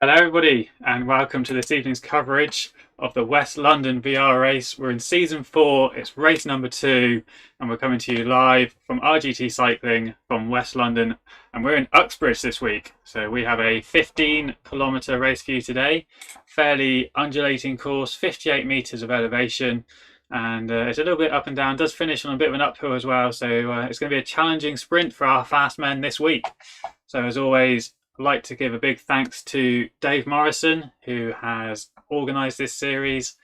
Hello everybody and welcome to this evening's coverage of the West London VR race. We're in season 4, it's race number 2 and we're coming to you live from RGT Cycling from West London, and we're in Uxbridge this week. So we have a 15-kilometre race for you today, fairly undulating course, 58 metres of elevation, and it's a little bit up and down, does finish on a bit of an uphill as well, so it's going to be a challenging sprint for our fast men this week. So as always, I'd like to give a big thanks to Dave Morrison, who has organised this series.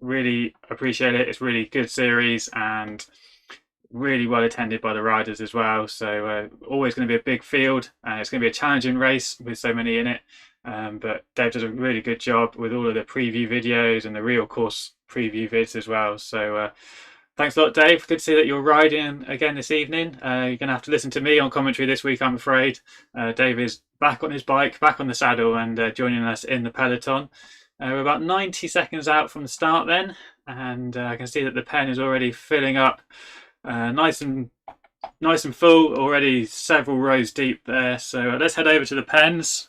Really appreciate it. It's a really good series and really well attended by the riders as well. So always going to be a big field. It's going to be a challenging race with so many in it. But Dave does a really good job with all of the preview videos and the real course preview vids as well. So thanks a lot, Dave. Good to see that you're riding again this evening. You're going to have to listen to me on commentary this week, I'm afraid. Dave is back on his bike, back on the saddle, and joining us in the peloton. We're about 90 seconds out from the start then, and I can see that the pen is already filling up nice and full, already several rows deep there. So let's head over to the pens.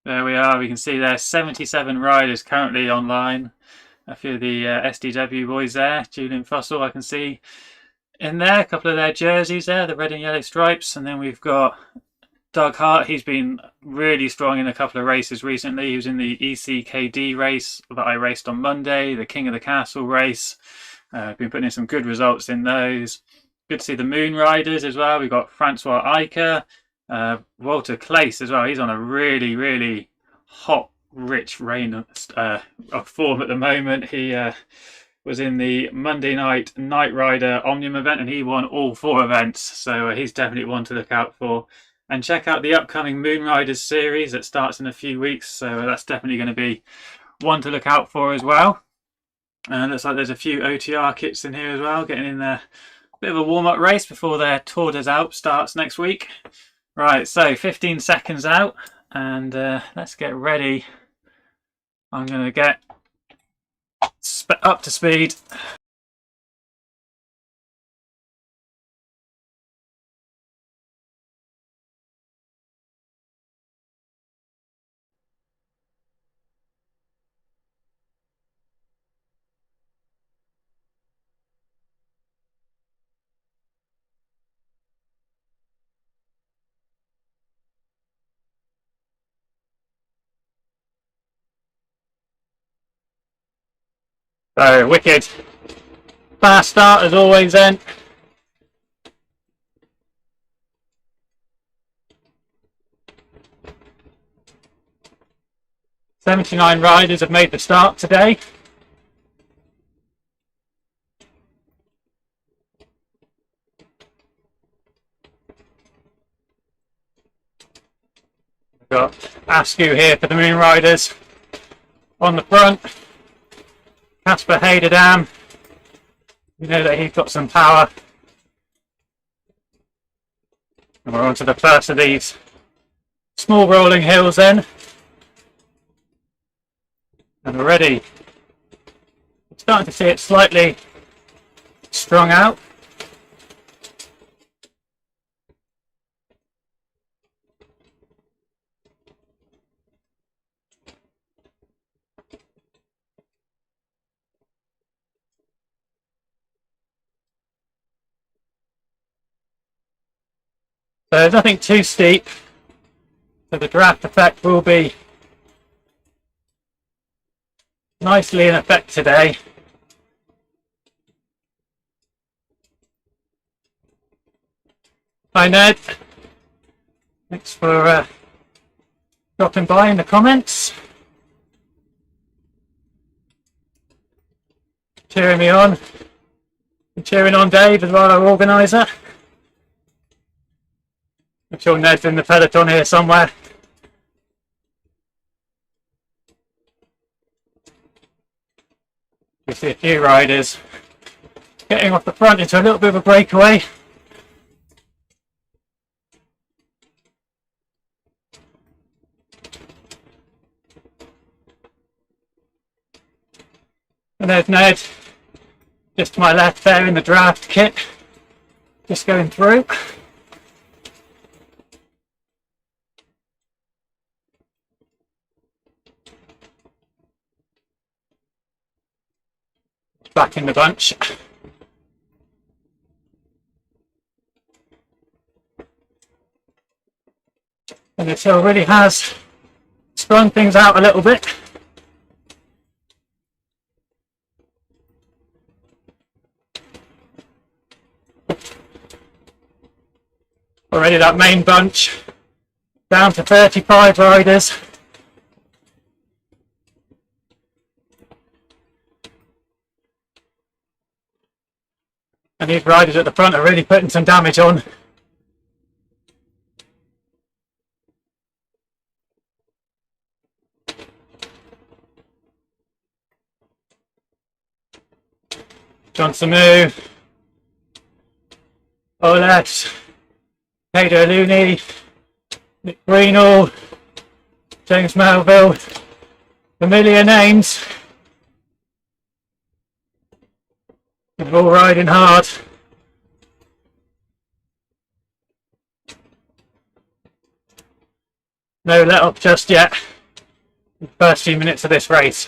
There we are. We can see there's 77 riders currently online. A few of the SDW boys there. Julian Fussell, I can see in there. A couple of their jerseys there, the red and yellow stripes. And then we've got Doug Hart. He's been really strong in a couple of races recently. He was in the ECKD race that I raced on Monday, the King of the Castle race. Been putting in some good results in those. Good to see the Moon Riders as well. We've got Francois Eicher, Walter Claes as well. He's on a really hot, rich reign of form at the moment. He was in the Monday night Night Rider Omnium event and he won all 4 events, so he's definitely one to look out for. And check out the upcoming Moon Riders series that starts in a few weeks, so that's definitely going to be one to look out for as well. And looks like there's a few OTR kits in here as well, getting in there. Bit of a warm-up race before their Tour des Alpes starts next week. Right, so 15 seconds out, and let's get ready. I'm going to get up to speed. So, wicked. Fast start as always then. "79 riders have made the start today. We've got Askew here for the Moon Riders. On the front, Casper Heiderdam. You know that he's got some power. And we're on to the first of these small rolling hills then. And we're ready. I'm starting to see it slightly strung out. So there's nothing too steep, so the draft effect will be nicely in effect today. Hi Ned, thanks for dropping by in the comments, cheering me on, and cheering on Dave as well, our organiser. I'm sure Ned's in the peloton here somewhere. You see a few riders getting off the front into a little bit of a breakaway. And there's Ned, just to my left there in the draft kit, just going through. back in the bunch. And this hill really has sprung things out a little bit. Already that main bunch down to 35 riders. And these riders at the front are really putting some damage on. John Samu, Olex, Peter Looney, Nick Greenall, James Melville, familiar names. They're all riding hard. No let up just yet. The first few minutes of this race.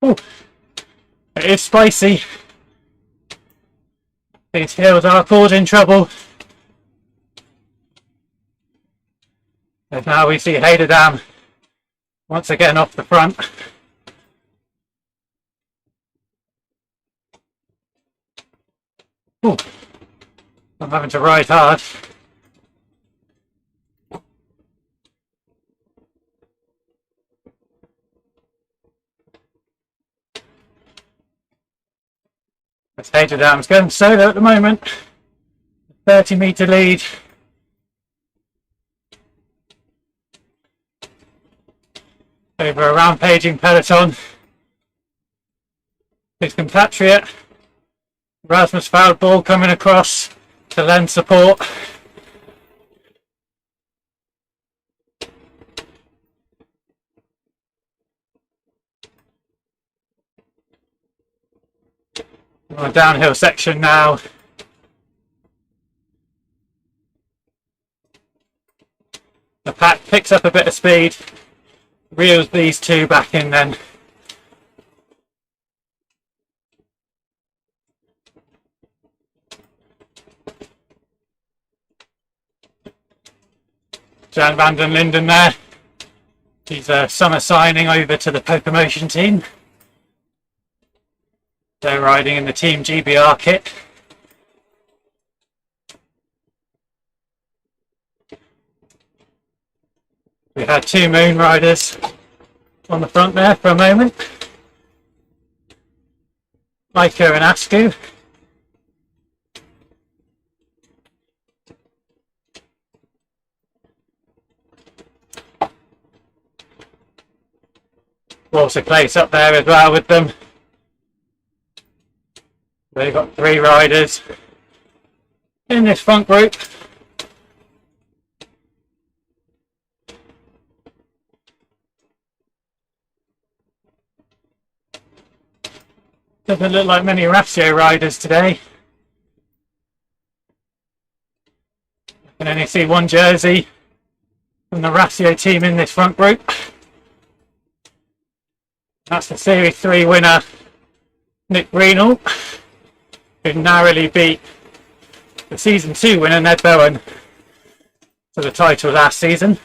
Ooh, it is spicy. These hills are causing trouble. And now we see Hayder Dam once again off the front. Ooh, I'm having to ride hard. As Hayder Dam's going solo at the moment. 30-metre lead. Over a rampaging peloton. His compatriot Rasmus Foulball coming across to lend support. On a downhill section now. The pack picks up a bit of speed, reels these two back in then. Jan van den Linden there. He's a summer signing over to the Pokermotion team. They're riding in the Team GBR kit. We had two Moon riders on the front there for a moment. Micah and Askew. Also Place up there as well with them. They've got three riders in this front group. Doesn't look like many Ratio riders today. I can only see one jersey from the Ratio team in this front group. That's the Series 3 winner, Nick Greenall, who narrowly beat the Season 2 winner, Ned Bowen, for the title last season.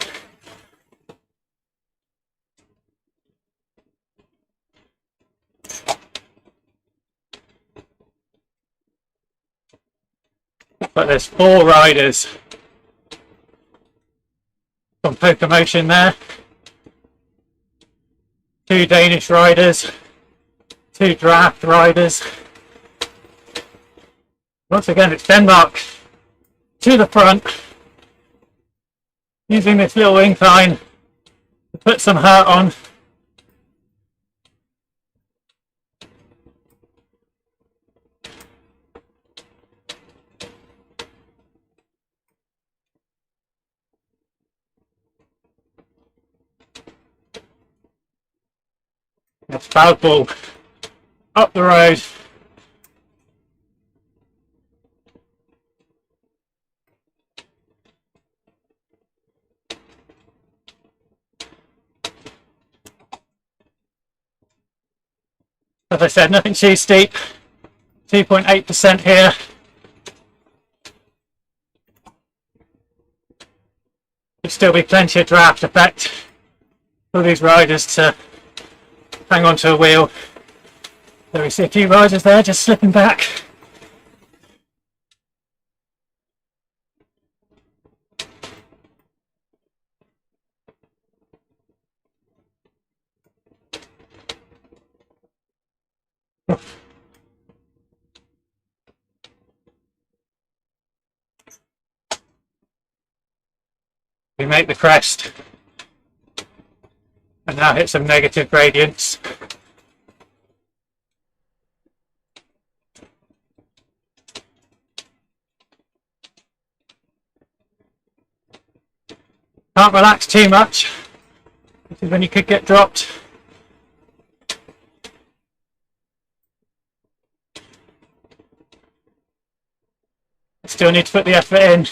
But there's four riders from Pokermotion there. Two Danish riders, two draft riders. Once again, it's Denmark to the front, using this little incline to put some hurt on. That's Foulball up the road. As I said, nothing too steep. 2.8% here. There'll still be plenty of draft effect for these riders to hang on to a wheel. There we see a few riders there just slipping back. We make the crest and now hit some negative gradients. Can't relax too much. This is when you could get dropped. Still need to put the effort in.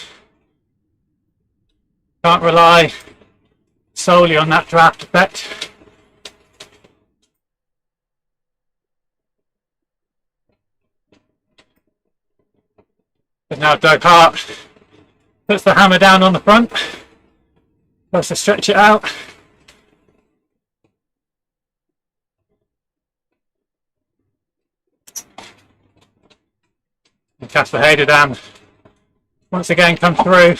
Can't rely solely on that draft effect. But now Doug Hart puts the hammer down on the front. Tries to stretch it out. And Casper Heiderdam once again comes through.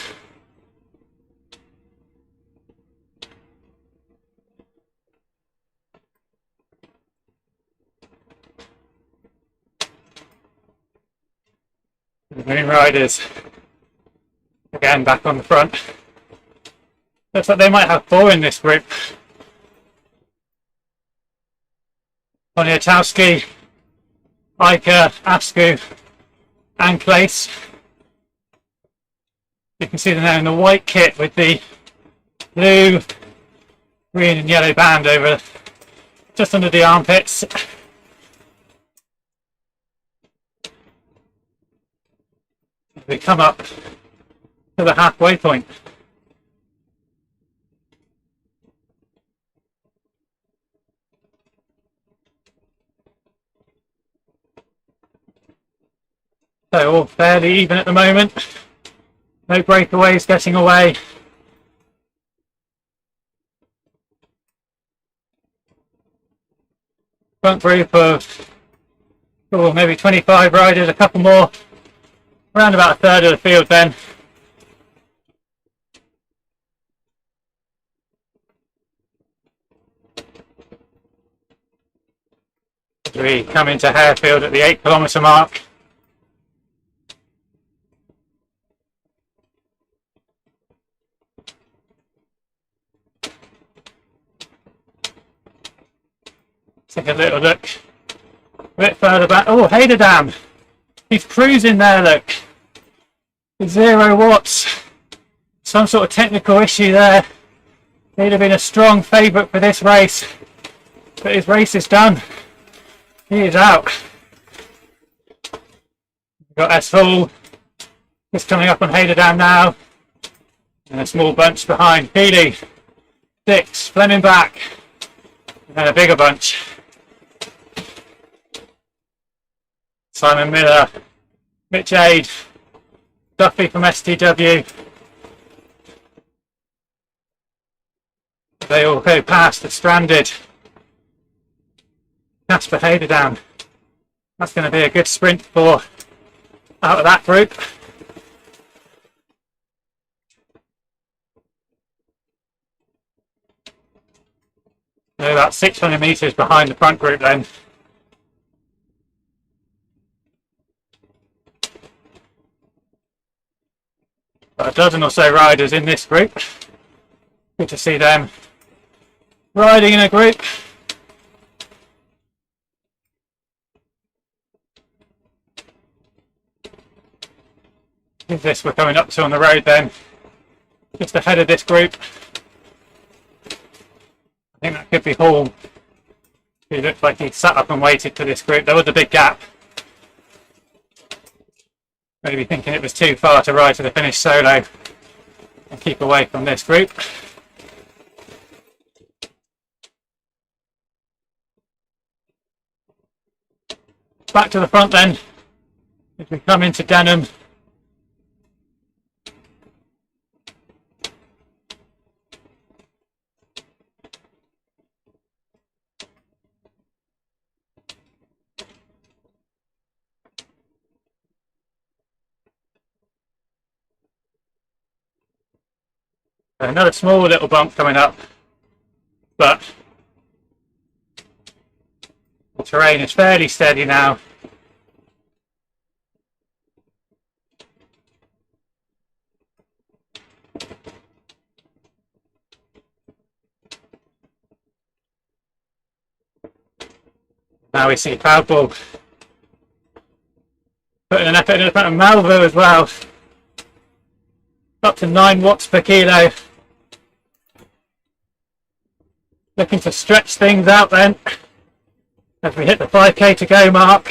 The Moon Riders again back on the front. Looks like they might have 4 in this group. Poniatowski, Iker, Askew and Claes. You can see them there in the white kit with the blue, green and yellow band over just under the armpits. We come up to the halfway point. So all fairly even at the moment. No breakaways getting away. Front group of maybe 25 riders, a couple more. Around about a third of the field then. We come into Harefield at the 8-kilometre mark. Take a little look a bit further back. Oh, Heiderdam! He's cruising there, look. 0 watts. Some sort of technical issue there. He'd have been a strong favourite for this race. But his race is done. He is out. We've got S-Hall just coming up on Heiderdam now. And a small bunch behind. Healy, Dix, Fleming back. And then a bigger bunch. Simon Miller, Mitch Aid, Duffy from STW. They all go past the stranded Casper Heiderdam. That's going to be a good sprint for out of that group. They're about 600 metres behind the front group then. Got a dozen or so riders in this group. Good to see them riding in a group. Is this we're coming up to on the road then? Just ahead of this group. I think that could be Hall. He looked like he sat up and waited for this group. There was a big gap. Maybe thinking it was too far to ride to the finish solo and keep away from this group. back to the front then, if we come into Denham. Another small little bump coming up, but the terrain is fairly steady now. Now we see Foulball putting an effort in front of Malvo as well. Up to 9 watts per kilo. Looking to stretch things out then as we hit the 5k to go mark.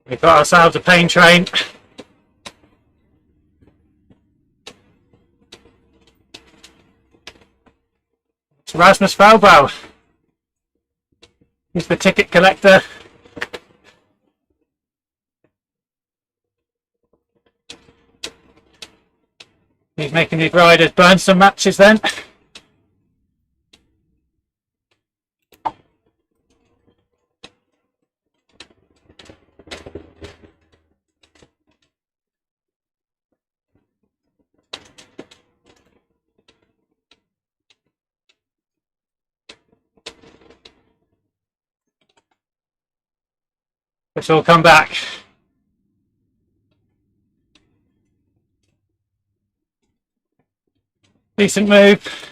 We've got ourselves a pain train. It's Rasmus Foulball. He's the ticket collector. He's making these riders burn some matches then. Let's all come back. Decent move.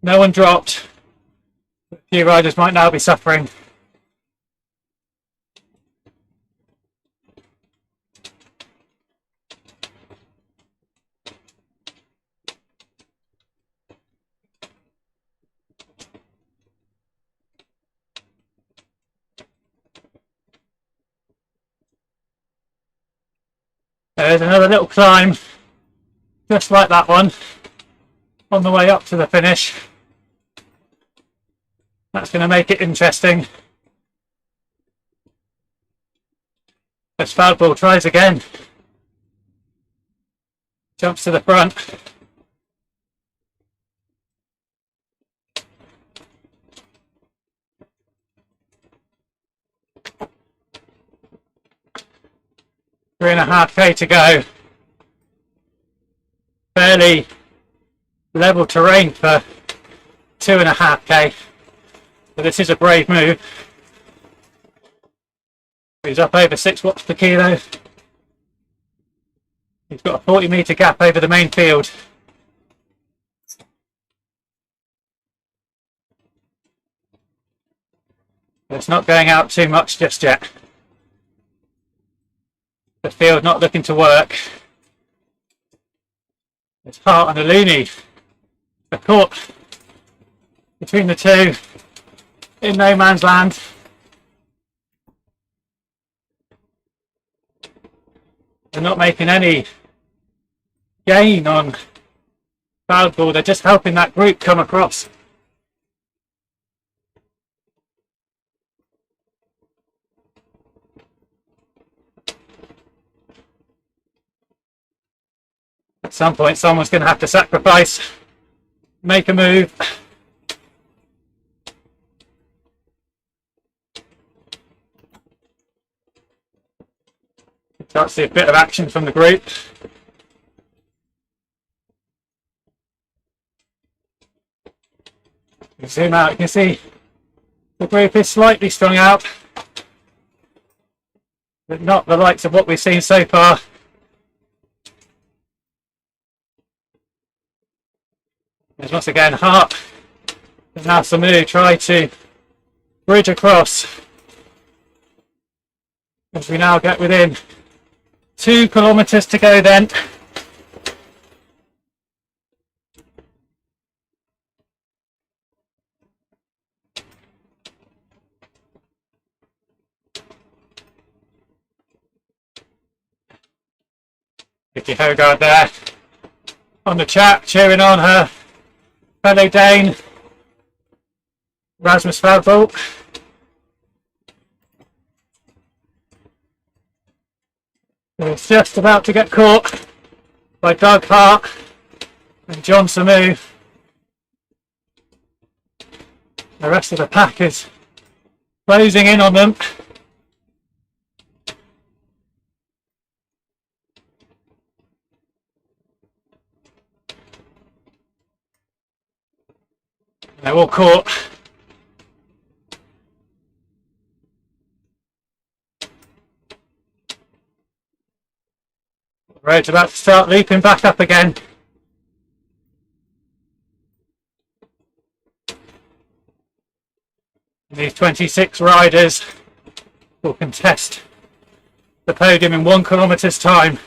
No one dropped. A few riders might now be suffering. There's another little climb, just like that one, on the way up to the finish. That's going to make it interesting. As Foulball tries again. Jumps to the front. Three and a half k to go. Fairly level terrain for 2.5k. So this is a brave move. He's up over 6 watts per kilo. He's got a 40-metre gap over the main field. It's not going out too much just yet. The field not looking to work. It's Hart and Aluni. A caught between the two in no man's land. They're not making any gain on Foulball. They're just helping that group come across. At some point, someone's going to have to sacrifice, make a move. Start to see a bit of action from the group. You zoom out, you can see the group is slightly strung out, but not the likes of what we've seen so far. There's once again Hart and now Samu try to bridge across as we now get within 2 kilometres to go then. Vicky Hogard there on the chat, cheering on her fellow Dane, Rasmus Falbo. He's just about to get caught by Doug Hart and John Samu. The rest of the pack is closing in on them. They're all caught. The road's about to start looping back up again. These 26 riders will contest the podium in 1 kilometre's time.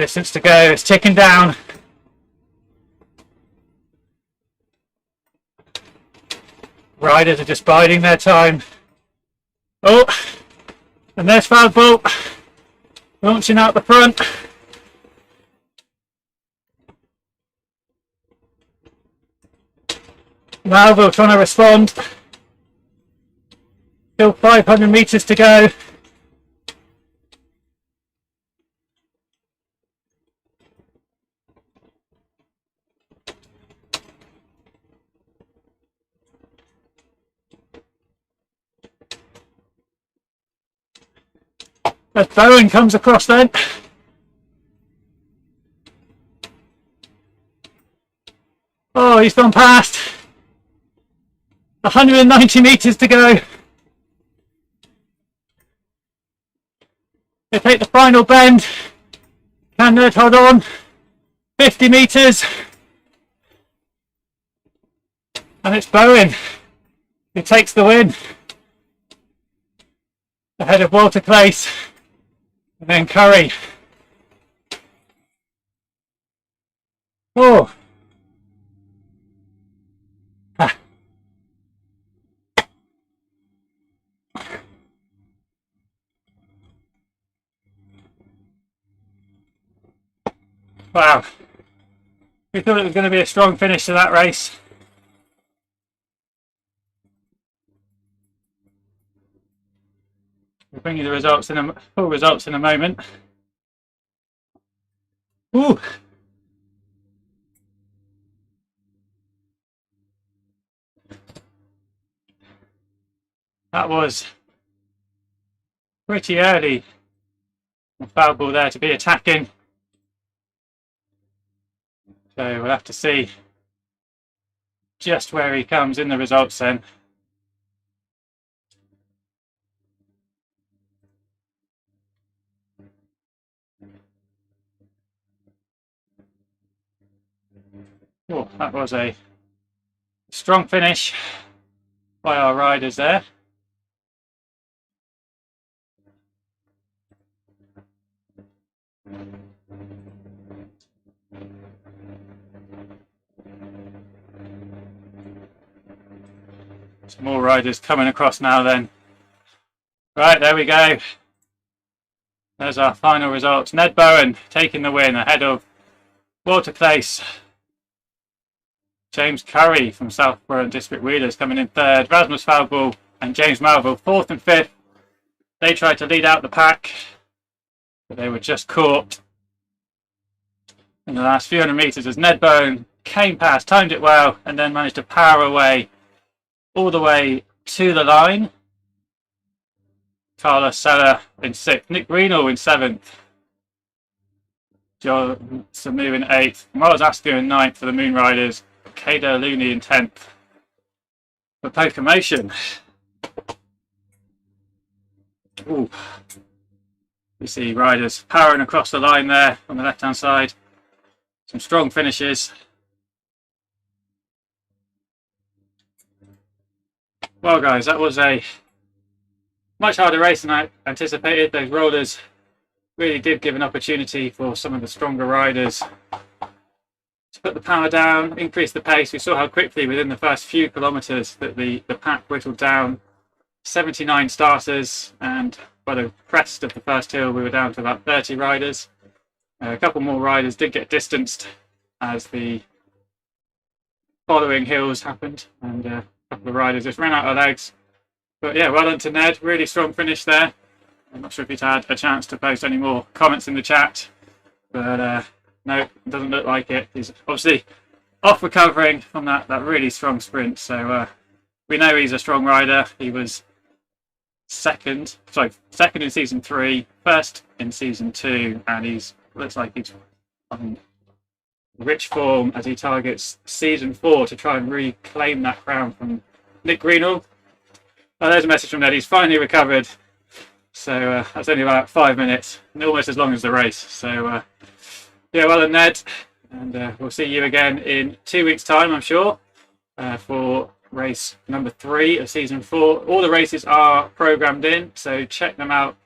Distance to go, it's ticking down. Riders are just biding their time. Oh, and there's Falbo launching out the front. Malvo trying to respond. Still 500 meters to go. As Bowen comes across then. Oh, he's gone past. 190 meters to go. They take the final bend. Can Ned hold on? 50 meters. And it's Bowen who takes the win. Ahead of Walter Clace. And then Curry. Oh. Ah. Wow. We thought it was going to be a strong finish to that race. We'll bring you the results full results in a moment. Ooh. That was pretty early from Falbo there to be attacking. So we'll have to see just where he comes in the results then. Oh, that was a strong finish by our riders there. Some more riders coming across now then. Right, there we go. There's our final results. Ned Bowen taking the win ahead of Walter Clace. James Curry from Southborough District Wheelers coming in third. Rasmus Falbo and James Melville fourth and fifth. They tried to lead out the pack, but they were just caught in the last few hundred meters as Ned Bowen came past, timed it well, and then managed to power away all the way to the line. Carlos Sella in sixth. Nick Greenall in seventh. John Samu in eighth. Miles Askew in ninth for the Moon Riders. Kader Looney in 10th for Pokemotion. Ooh. We see riders powering across the line there on the left hand side. Some strong finishes. Well guys, that was a Much harder race than I anticipated. Those rollers really did give an opportunity for some of the stronger riders to put the power down, increase the pace. We saw how quickly within the first few kilometres that the pack whittled down. 79 starters, and by the crest of the first hill we were down to about 30 riders. A couple more riders did get distanced as the following hills happened, and a couple of riders just ran out of legs. But yeah, well done to Ned. Really strong finish there. I'm not sure if he's had a chance to post any more comments in the chat, but no, it doesn't look like it. He's obviously off recovering from that really strong sprint, so we know he's a strong rider. He was second in season 3, first in season 2, and he's looks like he's on rich form as he targets season 4 to try and reclaim that crown from Nick Greenall. There's a message from Ned. He's finally recovered. So that's only about 5 minutes, almost as long as the race. So yeah, well done, Ned, and we'll see you again in 2 weeks' time, I'm sure, for race number 3 of season 4. All the races are programmed in, so check them out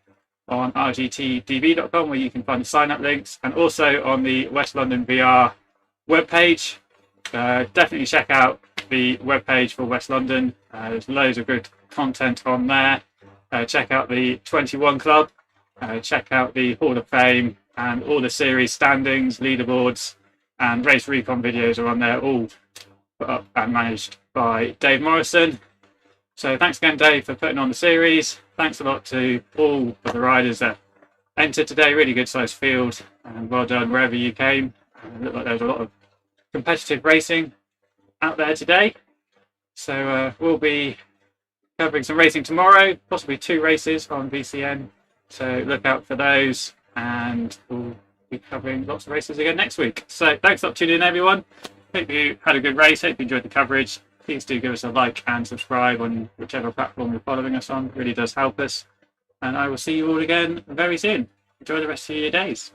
on rgtdb.com, where you can find the sign-up links, and also on the West London VR webpage. Definitely check out the webpage for West London. There's loads of good content on there. Check out the 21 Club. Check out the Hall of Fame, and all the series standings, leaderboards, and race recon videos are on there, all put up and managed by Dave Morrison. So thanks again, Dave, for putting on the series. Thanks a lot to all of the riders that entered today. Really good sized field, and well done wherever you came. It looked like there was a lot of competitive racing out there today. So we'll be covering some racing tomorrow, possibly 2 races on VCN. So look out for those, and we'll be covering lots of races again next week. So thanks a lot for tuning in, everyone. Hope you had a good race. Hope you enjoyed the coverage. Please do give us a like and subscribe on whichever platform you're following us on. It really does help us. And I will see you all again very soon. Enjoy the rest of your days.